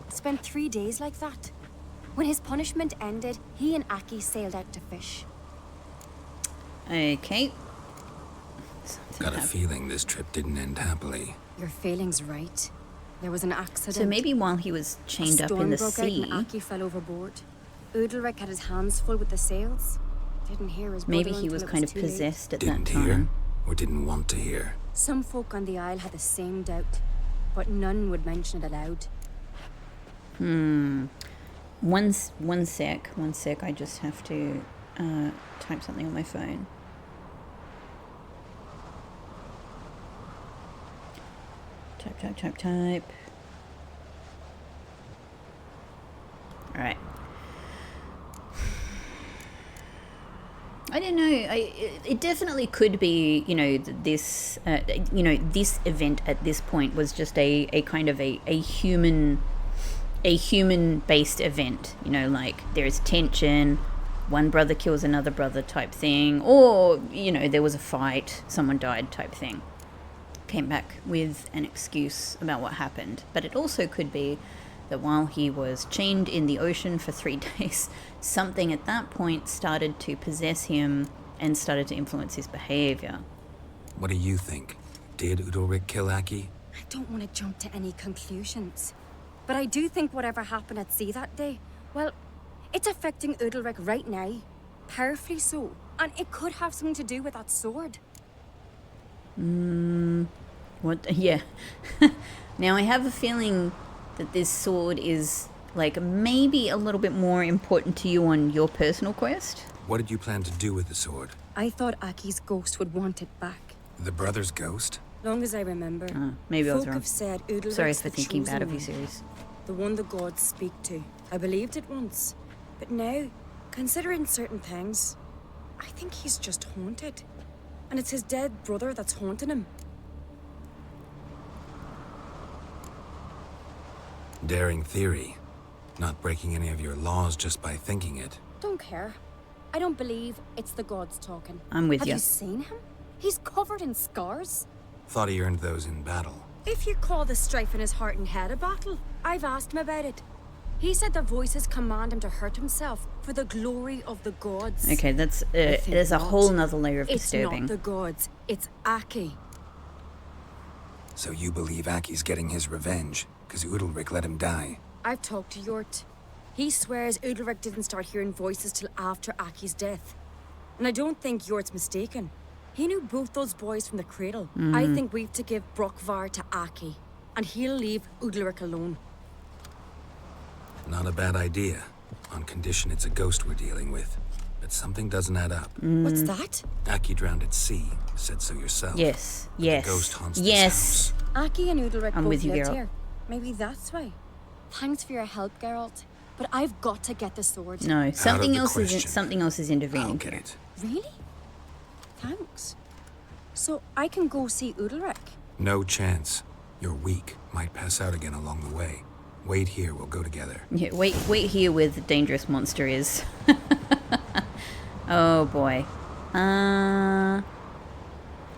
Spent 3 days like that. When his punishment ended, he and Aki sailed out to fish. Okay. Got a feeling this trip didn't end happily. Your feeling's right. There was an accident. So maybe while he was chained up in the Storm broke out sea, and Aki fell overboard. Udalric had his hands full with the sails. Didn't hear his brother maybe he was until it kind of too late. possessed at Didn't that time. hear, or didn't want to hear. Some folk on the Isle had the same doubt, but none would mention it aloud. One sec. I just have to type something on my phone. Type. All right. I don't know. It definitely could be, this, this event at this point was just a kind of a human-based event. Like there's tension, one brother kills another brother type thing, or, there was a fight, someone died type thing. Came back with an excuse about what happened. But it also could be that while he was chained in the ocean for 3 days, something at that point started to possess him and started to influence his behavior. What do you think? Did Udalric kill Aki? I don't want to jump to any conclusions. But I do think whatever happened at sea that day, well, it's affecting Udalric right now. Powerfully so. And it could have something to do with that sword. What? Yeah. Now I have a feeling that this sword is like maybe a little bit more important to you on your personal quest. What did you plan to do with the sword? I thought Aki's ghost would want it back. The brother's ghost? Long as I remember. Maybe I was Folk wrong. have said Udalric's Sorry for the thinking bad chosen of you, one, Cerys. the one the gods speak to. I believed it once, but now, considering certain things, I think he's just haunted. And it's his dead brother that's haunting him. Daring theory. Not breaking any of your laws just by thinking it. Don't care. I don't believe it's the gods talking. I'm with Have ya. you seen him? He's covered in scars. Thought he earned those in battle. If you call the strife in his heart and head a battle, I've asked him about it. He said the voices command him to hurt himself for the glory of the gods. Okay, that's I think there's a not. whole nother layer of It's disturbing. not the gods, it's Aki. So you believe Aki's getting his revenge, because Udalric let him die. I've talked to Yort. He swears Udalric didn't start hearing voices till after Aki's death. And I don't think Yort's mistaken. He knew both those boys from the cradle. I think we've to give Brokvar to Aki, and he'll leave Udalric alone. Not a bad idea, on condition it's a ghost we're dealing with. But something doesn't add up. What's that? Aki drowned at sea, said so yourself. Yes, But yes, The ghost haunts this yes. house. Aki and Udalric I'm both with you, lived Geralt. here. Maybe that's why. Thanks for your help, Geralt. But I've got to get the sword. No, something the else is question. something else is intervening I'll get here. it. Really? Thanks. So I can go see Udalric? No chance. You're weak. Might pass out again along the way. Wait here, we'll go together. Yeah, wait here where the dangerous monster is. Oh boy.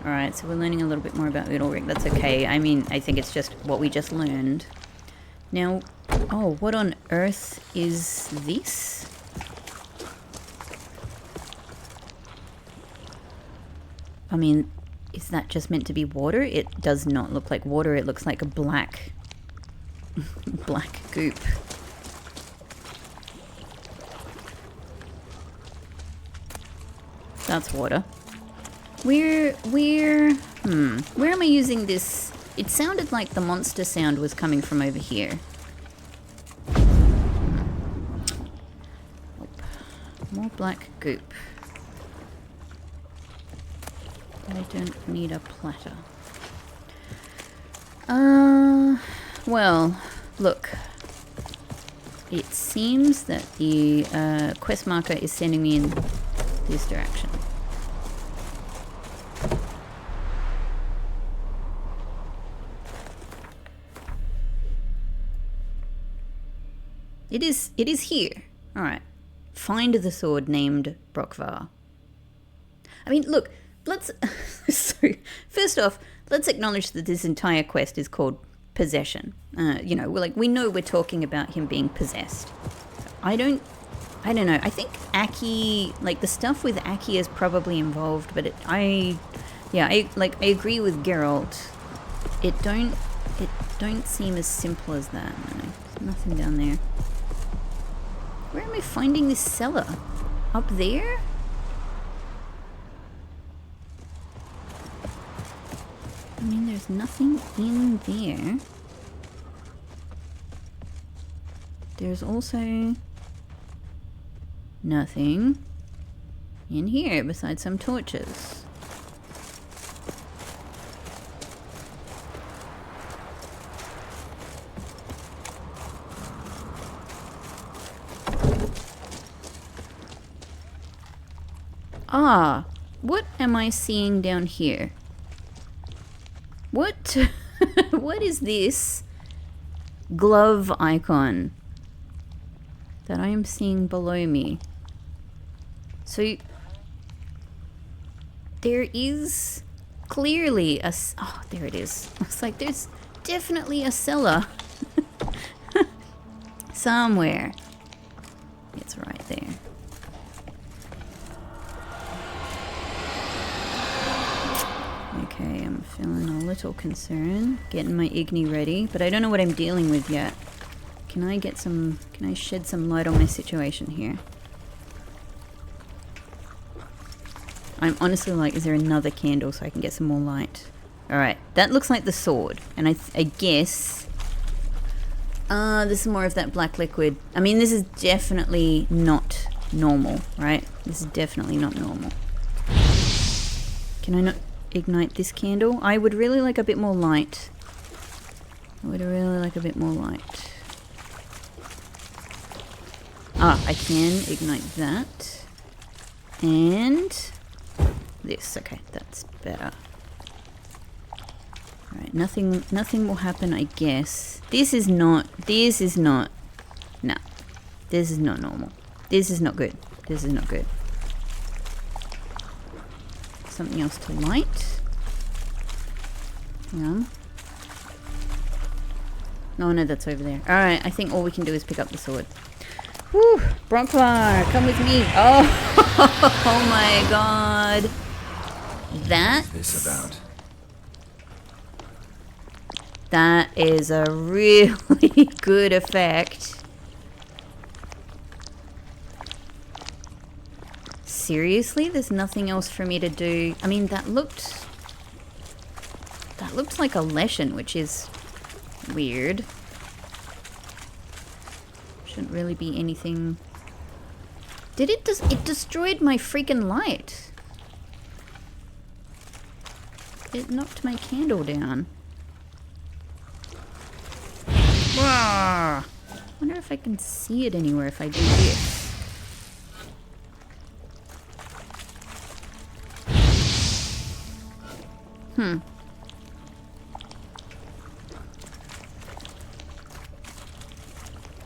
Alright, so we're learning a little bit more about Udalric. That's okay. I mean, I think it's just what we just learned. Now, oh, what on earth is this? I mean, is that just meant to be water? It does not look like water. It looks like a black goop. That's water. Where am I using this? It sounded like the monster sound was coming from over here. Nope. More black goop. I don't need a platter. Well, look. It seems that the quest marker is sending me in this direction. It is here. Alright. Find the sword named Brokvar. I mean, look, let's... so, first off, let's acknowledge that this entire quest is called Possession. You know, we know we're talking about him being possessed. I don't know. I think Aki, like, the stuff with Aki is probably involved, but I agree with Geralt. It don't seem as simple as that. No, there's nothing down there. Where am I finding this cellar? Up there? I mean, there's nothing in there. There's also nothing in here besides some torches. Ah, what am I seeing down here? What? What is this glove icon that I am seeing below me? So there is clearly a... Oh, there it is. Looks like there's definitely a cellar somewhere. It's right there. Okay, I'm feeling a little concerned. Getting my Igni ready, but I don't know what I'm dealing with yet. Can I shed some light on my situation here? I'm honestly like, is there another candle so I can get some more light? Alright, that looks like the sword. And I guess... this is more of that black liquid. I mean, this is definitely not normal, right? This is definitely not normal. Can I not ignite this candle? I would really like a bit more light. I would really like a bit more light. Ah, I can ignite that. And this. Okay, that's better. Alright, nothing will happen, I guess. This is not, no. This is not normal. This is not good. This is not good. Something else to light. Hang on. No, no, that's over there. Alright, I think all we can do is pick up the sword. Whew! Bronklar, come with me. Oh, oh my god. That. This about. That is a really good effect. Seriously? There's nothing else for me to do. I mean, that looked like a lesson, which is weird. Shouldn't really be anything. Did it it destroyed my freaking light. It knocked my candle down. Wah! Wonder if I can see it anywhere if I do this.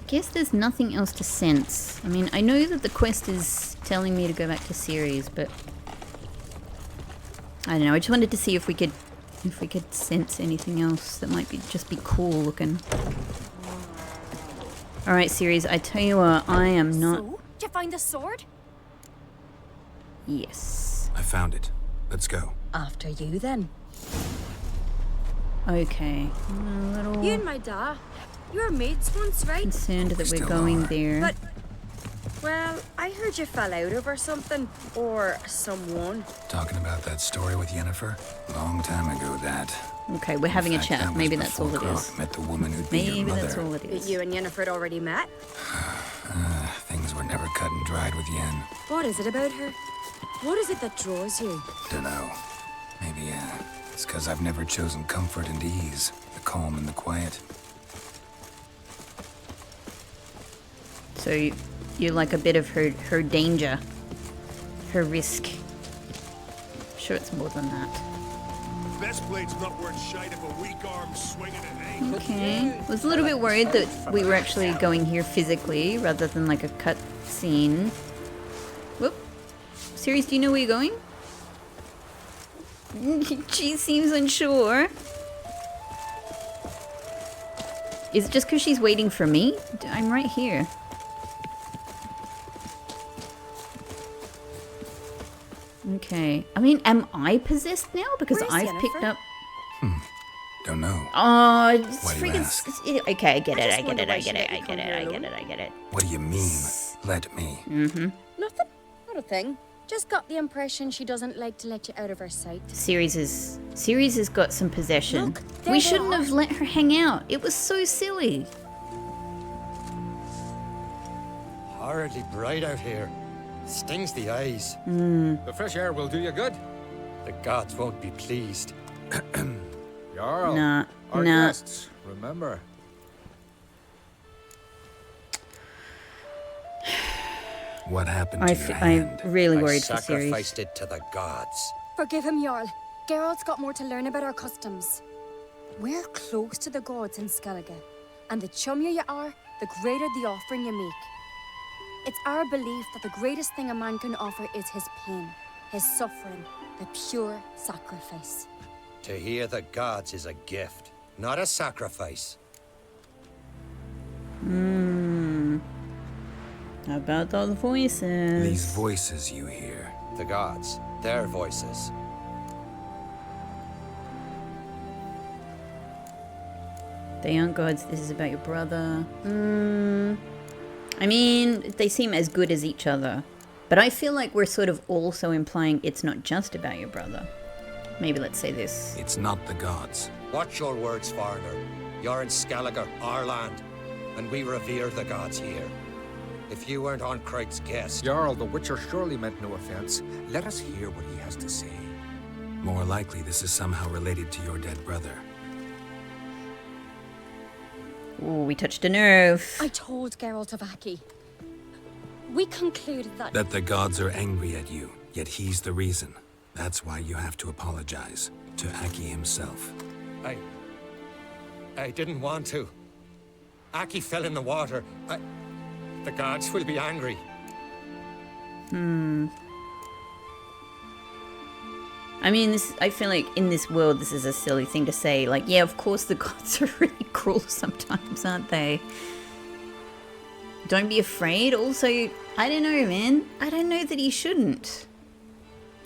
Guess there's nothing else to sense. I mean, I know that the quest is telling me to go back to Cerys, but I don't know. I just wanted to see if we could sense anything else that might be just be cool looking. All right, Cerys. I tell you what, I am not. So, did you find the sword? Yes. I found it. Let's go. After you, then. Okay. I'm a little You and my dad, you were mates once, right? concerned that we're still going are. there. But, well, I heard you fell out over something. Or someone. Talking about that story with Yennefer? Long time ago, that. Okay, we're having a In fact, chat. that was Maybe that's all before it Croc is. met the woman who'd be your Maybe mother. that's all it is. You and Yennefer had already met? Things were never cut and dried with Yen. What is it about her? What is it that draws you? Dunno. Maybe, it's because I've never chosen comfort and ease. The calm and the quiet. So you like a bit of her danger, her risk. Sure, it's more than that. Best blade's not worth shite if a weak arm swinging it ain't. Okay. Was a little bit worried that we were actually going here physically rather than like a cut scene. Whoop. Cerys, do you know where you're going? She seems unsure. Is it just because she's waiting for me? I'm right here. Okay. I mean, am I possessed now? Because Where's I've picked Yennefer? up... Don't know. Oh, it's Why do you freaking... ask? Okay, I get it, just I get wonder it, why I she get it, let I you get come it, here I get alone. it, I get it. What do you mean? Let me. Mm-hmm. Nothing. Not a thing. Just got the impression she doesn't like to let you out of her sight. Cerys has got some possession. Look, there We they shouldn't are. have let her hang out. It was so silly. Horridly bright out here. Stings the eyes. The fresh air will do you good. The gods won't be pleased. Jarl. Nah, Our nah. guests, remember. What happened to your I'm hand? really I worried for Cerys. sacrificed it to the gods. Forgive him, Jarl. Geralt's got more to learn about our customs. We're close to the gods in Skellige, and the chummier you are, the greater the offering you make. It's our belief that the greatest thing a man can offer is his pain, his suffering, the pure sacrifice. To hear the gods is a gift, not a sacrifice. How about all the voices? These voices you hear. The gods, their voices. They aren't gods. This is about your brother. I mean, they seem as good as each other. But I feel like we're sort of also implying it's not just about your brother. maybe let's say this. It's not the gods. Watch your words, foreigner. You're in Skelliger, our land, and we revere the gods here. If you weren't Arncraig's guest... Jarl, the Witcher surely meant no offense. Let us hear what he has to say. More likely this is somehow related to your dead brother. Ooh, we touched a nerve. I told Geralt of Aki. We concluded that The gods are angry at you, yet he's the reason. That's why you have to apologize to Aki himself. I didn't want to. Aki fell in the water. The gods will be angry. I mean, I feel like in this world, this is a silly thing to say. Like, yeah, of course the gods are really cruel sometimes, aren't they? Don't be afraid. Also, I don't know, man. I don't know that he shouldn't.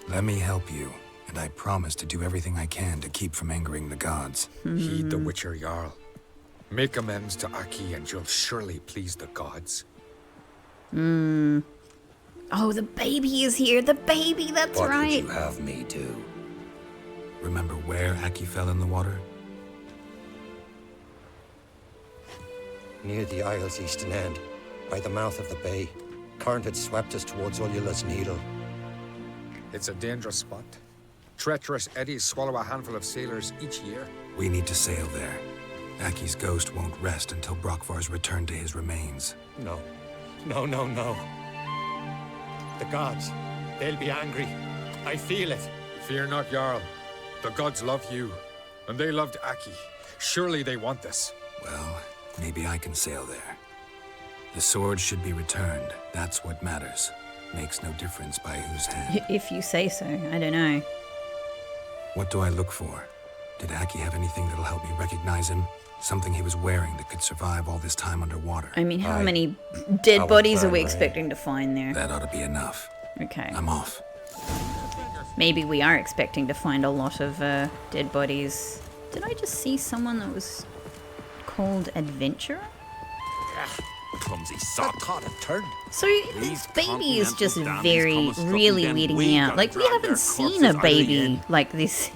Let me help you, and I promise to do everything I can to keep from angering the gods. Heed the Witcher Jarl. Make amends to Aki and you'll surely please the gods. Oh, the baby is here. The baby, that's What right. would you have me do? Remember where Aki fell in the water? Near the Isle's eastern end, by the mouth of the bay. Current had swept us towards Ullula's Needle. It's a dangerous spot. Treacherous eddies swallow a handful of sailors each year. We need to sail there. Aki's ghost won't rest until Brokvar's returned to his remains. No. No. The gods, they'll be angry. I feel it. Fear not, Jarl. The gods love you, and they loved Aki. Surely they want this. Well, maybe I can sail there. The sword should be returned. That's what matters. Makes no difference by whose hand. If you say so, I don't know. What do I look for? Did Aki have anything that'll help me recognize him? Something he was wearing that could survive all this time underwater? I mean, how many dead would bodies are we find expecting to find there? That ought to be enough. Okay. I'm off. Maybe we are expecting to find a lot of dead bodies. Did I just see someone that was called Adventurer? Clumsy sot. Caught a turd. So this baby is just really weirding me out. Like, we haven't seen a baby like this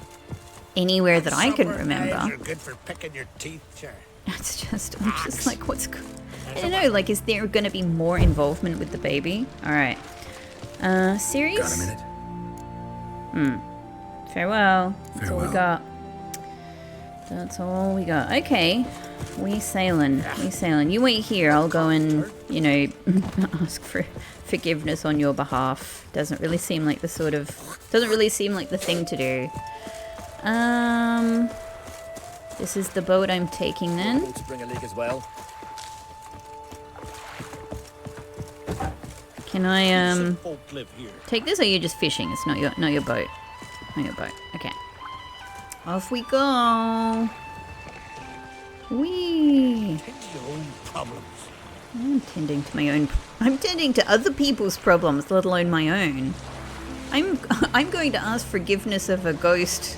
anywhere that I can remember. You're good for picking your teeth, sure. I'm just like, I don't know, like, is there going to be more involvement with the baby? Alright. Cerys? Got a minute? Farewell. That's all we got. That's all we got. Okay. We sailing. You wait here. I'll go and, ask for forgiveness on your behalf. Doesn't really seem like the thing to do. This is the boat I'm taking then. To bring a leak as well. Can I Folk live here. take this, or are you just fishing? It's not your boat. Not your boat. Okay. Off we go. Whee! Tend to your own problems. I'm tending to other people's problems, let alone my own. I'm going to ask forgiveness of a ghost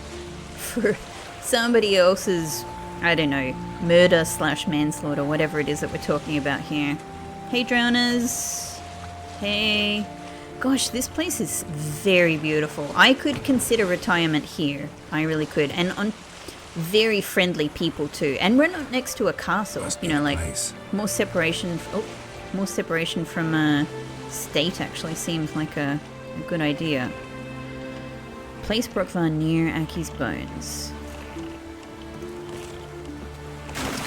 for somebody else's, I don't know, murder / manslaughter, whatever it is that we're talking about here. Hey, drowners. Hey. Gosh, this place is very beautiful. I could consider retirement here. I really could. And on very friendly people too. And we're not next to a castle. More separation. More separation from state actually seems like a good idea. Place Brokvar near Aki's bones.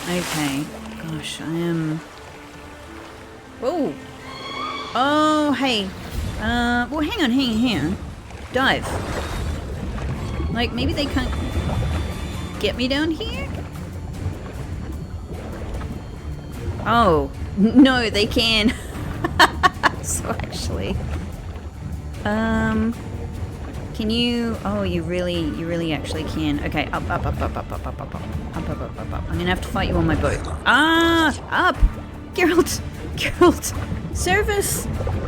Okay. Gosh, I am. Whoa. Oh, hey. Well, hang on. Dive. Like, maybe they can't get me down here? Oh, no, they can. So, actually. Can you... Oh, you really actually can. Okay, up. I'm gonna have to fight you on my boat. Up! Geralt!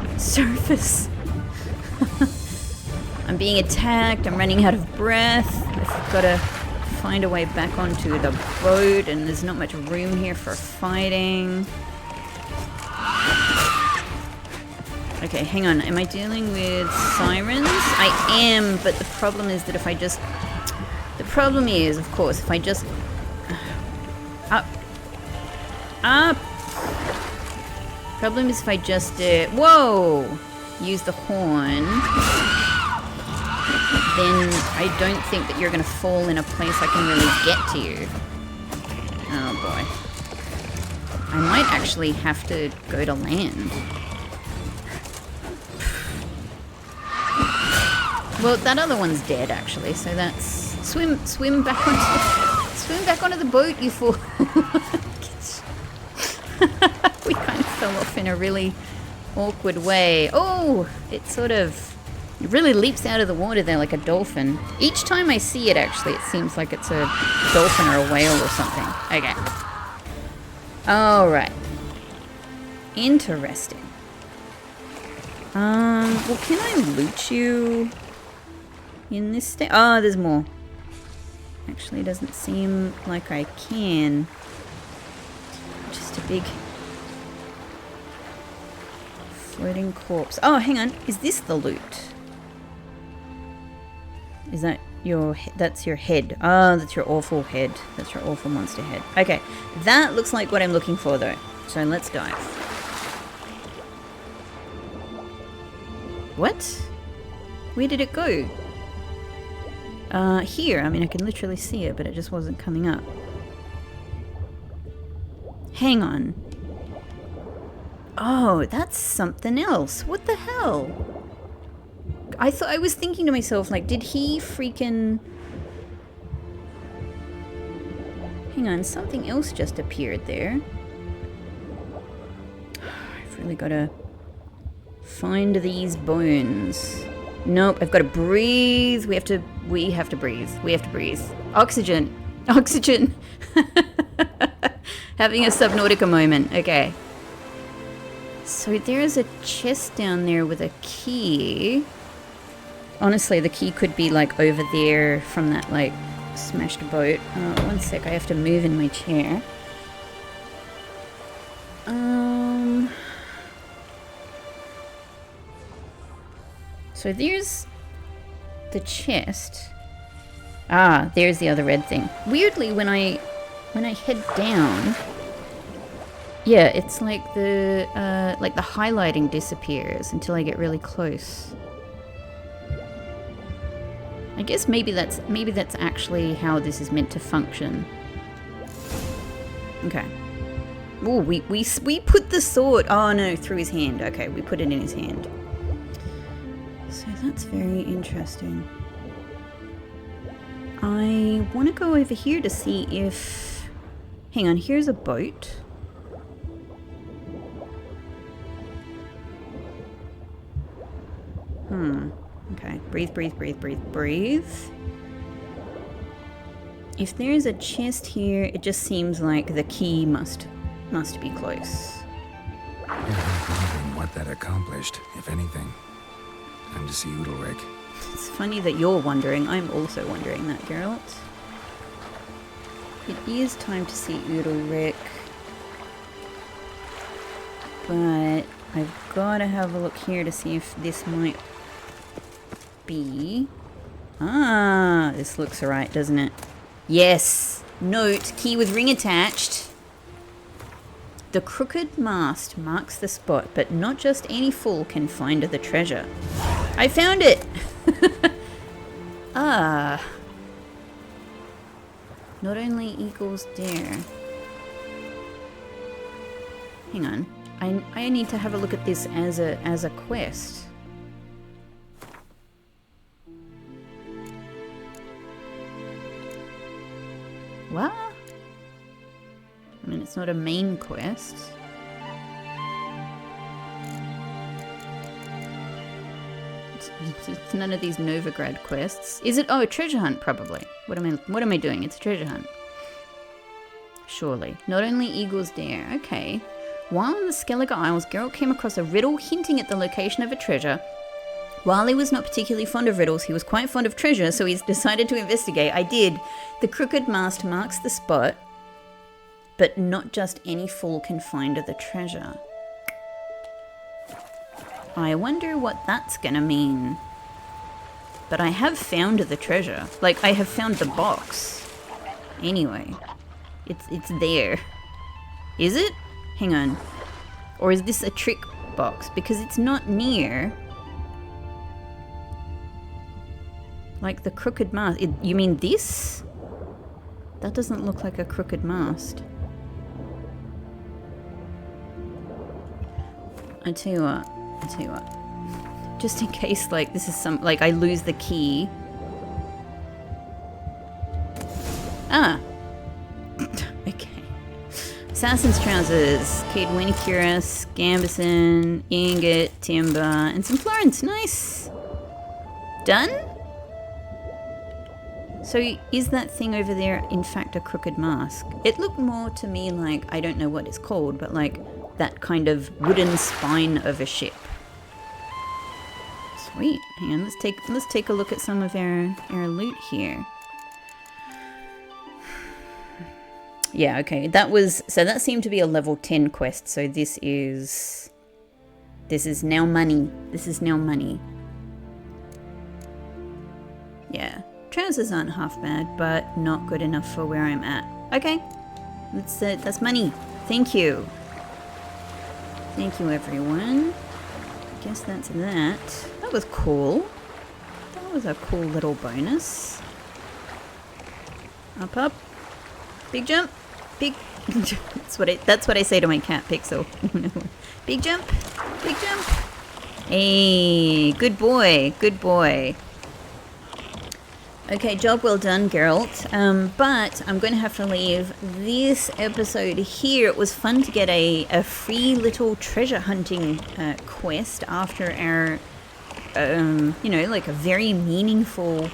Surface! I'm being attacked, I'm running out of breath. I've got to find a way back onto the boat, and there's not much room here for fighting. Okay, hang on. Am I dealing with sirens? I am, but the problem is that if I just problem is, of course, if I just... Up. Problem is if I just... whoa! Use the horn. Then I don't think that you're going to fall in a place I can really get to you. Oh boy. I might actually have to go to land. Well, that other one's dead actually, so that's... Swim back onto the boat, you fool. We kind of fell off in a really awkward way. Oh, it really leaps out of the water there like a dolphin. Each time I see it, actually, it seems like it's a dolphin or a whale or something. Okay. Alright. Interesting. Well, can I loot you in this state? Oh, there's more. Actually, it doesn't seem like I can. Just a big floating corpse. Oh, hang on. Is this the loot? Is that your... That's your head. Oh, that's your awful head. That's your awful monster head. Okay. That looks like what I'm looking for, though. So let's dive. What? Where did it go? Here. I mean, I can literally see it, but it just wasn't coming up. Hang on. Oh, that's something else. What the hell? I was thinking to myself, like, did he freaking... Hang on, something else just appeared there. I've really got to find these bones. Nope, I've got to breathe. We have to breathe. We have to breathe. Oxygen. Oxygen. Having a Subnautica moment. Okay. So there's a chest down there with a key. Honestly, the key could be like over there from that like smashed boat. One sec, I have to move in my chair. So there's the chest. Ah, there's the other red thing. Weirdly, when I head down, yeah, it's like the highlighting disappears until I get really close. I guess maybe that's actually how this is meant to function. Okay. Oh, we put the sword. Oh no, through his hand. Okay, we put it in his hand. So that's very interesting. I want to go over here to see if... Hang on, here's a boat. Okay, breathe, breathe, breathe, breathe, breathe. If there's a chest here, it just seems like the key must be close. I'm wondering what that accomplished, if anything. Time to see Udalric. It's funny that you're wondering. I'm also wondering that, Geralt. It is time to see Udalric. But I've got to have a look here to see if this might be... Ah, this looks alright, doesn't it? Yes! Note, key with ring attached. The crooked mast marks the spot, but not just any fool can find the treasure. I found it! Ah. Not only equals dare. Hang on. I need to have a look at this as a quest. What? I mean, it's not a main quest. It's none of these Novigrad quests. Is it? Oh, a treasure hunt, probably. What am I doing? It's a treasure hunt. Surely. Not only eagles dare. Okay. While in the Skellige Isles, Geralt came across a riddle hinting at the location of a treasure. While he was not particularly fond of riddles, he was quite fond of treasure, so he's decided to investigate. I did. The crooked mast marks the spot, but not just any fool can find the treasure. I wonder what that's gonna mean. But I have found the treasure. Like, I have found the box. Anyway. It's there. Is it? Hang on. Or is this a trick box? Because it's not near... like the crooked mast. You mean this? That doesn't look like a crooked mast. I tell you what. Just in case, like, this is some... like, I lose the key. Ah! Okay. Assassin's Trousers, Kate Winnicurus, Gambison, Ingot, Timber, and some Florence. Nice! Done? So is that thing over there in fact a crooked mask? It looked more to me like, I don't know what it's called, but like that kind of wooden spine of a ship. Sweet. Hang on, let's take a look at some of our loot here. Yeah, okay. That seemed to be a level 10 quest, so this is now money. This is now money. Yeah. Trousers aren't half bad, but not good enough for where I'm at. Okay. That's money. Thank you. Thank you, everyone. Guess that's that. That was cool. That was a cool little bonus. Up, up. Big jump. Big... that's what I say to my cat, Pixel. Big jump. Big jump. Hey, good boy. Good boy. Okay, job well done, Geralt. But I'm going to have to leave this episode here. It was fun to get a free little treasure hunting quest after our, you know, like a very meaningful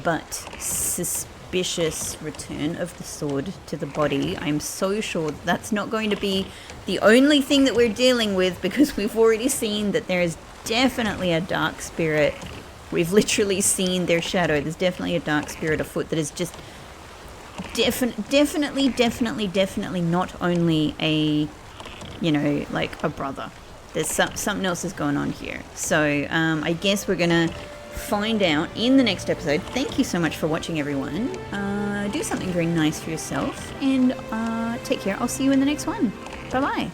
but suspicious return of the sword to the body. I'm so sure that's not going to be the only thing that we're dealing with, because we've already seen that there is definitely a dark spirit. We've literally seen their shadow. There's definitely a dark spirit afoot that is just definitely not only a, you know, like a brother. There's something else is going on here. So I guess we're gonna find out in the next episode. Thank you so much for watching, everyone. Do something very nice for yourself, and take care. I'll see you in the next one. Bye bye.